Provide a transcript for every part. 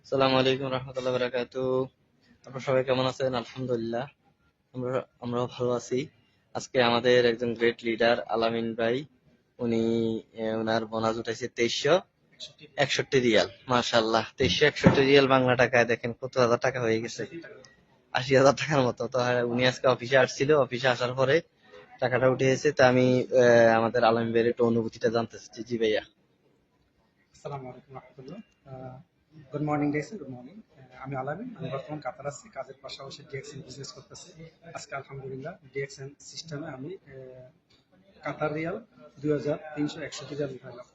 আসসালামু আলাইকুম রহমতুল্লাহ বারাকাতুহু। আপনারা সবাই কেমন আছেন? আলহামদুলিল্লাহ আমরাও ভালো আছি। আজকে আমাদের একজন গ্রেট লিডার আলামিন ভাই, উনি ওনার বোনাস উঠাইছে 2361 রিয়াল। মাশাআল্লাহ, 2361 রিয়াল বাংলা টাকায় দেখেন কত হাজার টাকা হয়ে গেছে, 80,000 টাকার মতো। তো উনি আজকে অফিসে আসছিল, অফিসে আসার পরে টাকাটা উঠে এসেছে। তা আমি আমাদের আলামিন ভাইয়ের একটু অনুভূতিটা জানতে চাচ্ছি। জি ভাইয়া। আসসালামু আলাইকুম রহমতুল্লাহ। গুড মর্নিং ডেক্সন, গুড মর্নিং। আমি আলামিন, আমি বর্তমান কাতার আছি, কাজের পাশাপাশি ডিএক্সএন বিজনেস করতেছি। আজকে আলহামদুলিল্লাহ ডিএক্সএন সিস্টেমে আমি কাতার রিয়াল 2361 রিয়াল উঠাইলাম।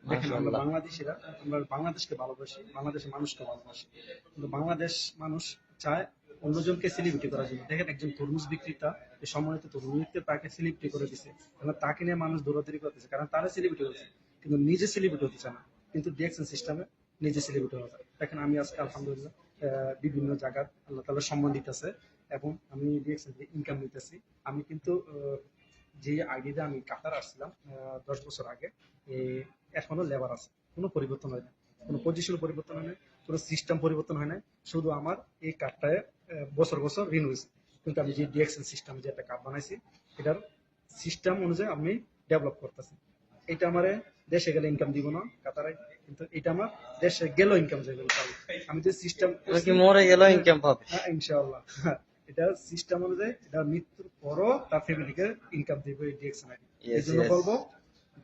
দেখেন, আমরা মাশাআল্লাহ। বাংলাদেশিরা, আমরা বাংলাদেশকে ভালোবাসি, বাংলাদেশের মানুষকে ভালোবাসি, কিন্তু বাংলাদেশ মানুষ চায় অন্যজনকে সেলিব্রিটি করার জন্য। দেখেন, একজন তরমুজ বিক্রেতা, এই সম্মানিত তরমুজ বিক্রেতা তাকে সেলিব্রিটি করে দিছে, কারণ তাকে নিয়ে মানুষ দৌড়াদৌড়ি করতেছে, কারণ তারা সেলিব্রিটি হচ্ছে, কিন্তু নিজে সেলিব্রিটি হতে চায় না। কিন্তু ডিএক্সএন সিস্টেমে নিজে সেলিব্রিটি হওয়া যায়। দেখেন, আমি আজকে আলহামদুলিল্লাহ বিভিন্ন জায়গার আল্লাহ তাআলা সম্মান দিতেছে, এবং আমি ডিএক্সএন থেকে ইনকাম নিতেছি। আমি কিন্তু যে আইডিতে আমি কাতার আসছিলাম 10 বছর আগে, এখনো লেবার আছে, কোনো পরিবর্তন হয় না, কোনো পজিশন পরিবর্তন হয় না, কোনো সিস্টেম পরিবর্তন হয় না। শুধু আমার এই কার্ডটায় বছর বছর রিনিউ হয়েছে। কিন্তু আমি যে ডিএক্সএল সিস্টেম যে একটা কার্ড বানাইছি, এটার সিস্টেম অনুযায়ী আমি ডেভেলপ করতেছি। এটা আমার দেশে গেলে ইনকাম দিব না কাতারে, কিন্তু এটা আমার দেশে গেলেও ইনকাম যাবে ইনশাআল্লাহ। আমি যে সিস্টেম উনি করছি, কি মরে গেলেও হ্যাঁ, ইনকাম পাবে? হ্যাঁ, ইনশাআল্লাহ। এটা সিস্টেম অনুযায়ী, এটা মৃত্যুর পরও তার ফ্যামিলিকে ইনকাম দিবে এই ডিএক্সএন আইডি। এই ইয়েস, জন্য ইয়েস। বলবো,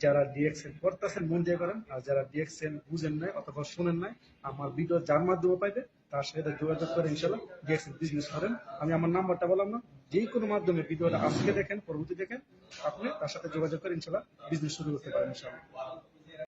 যারা ডিএক্সএন করতেছেন মন দিয়ে করেন, আর যারা ডিএক্সএন বুঝেন নাই অথবা শুনেন নাই, আমার ভিডিও যার মাধ্যমে পাইবে তার সাথে যোগাযোগ করে ইনশাল্লাহ ডিএক্সএন বিজনেস করেন। আমি আমার নাম্বারটা বললাম না, যে কোনো মাধ্যমে ভিডিওটা আজকে দেখেন, পরবর্তী দেখেন, আপনি তার সাথে যোগাযোগ করে ইনশাল্লাহ বিজনেস শুরু করতে পারেন ইনশাল্লাহ।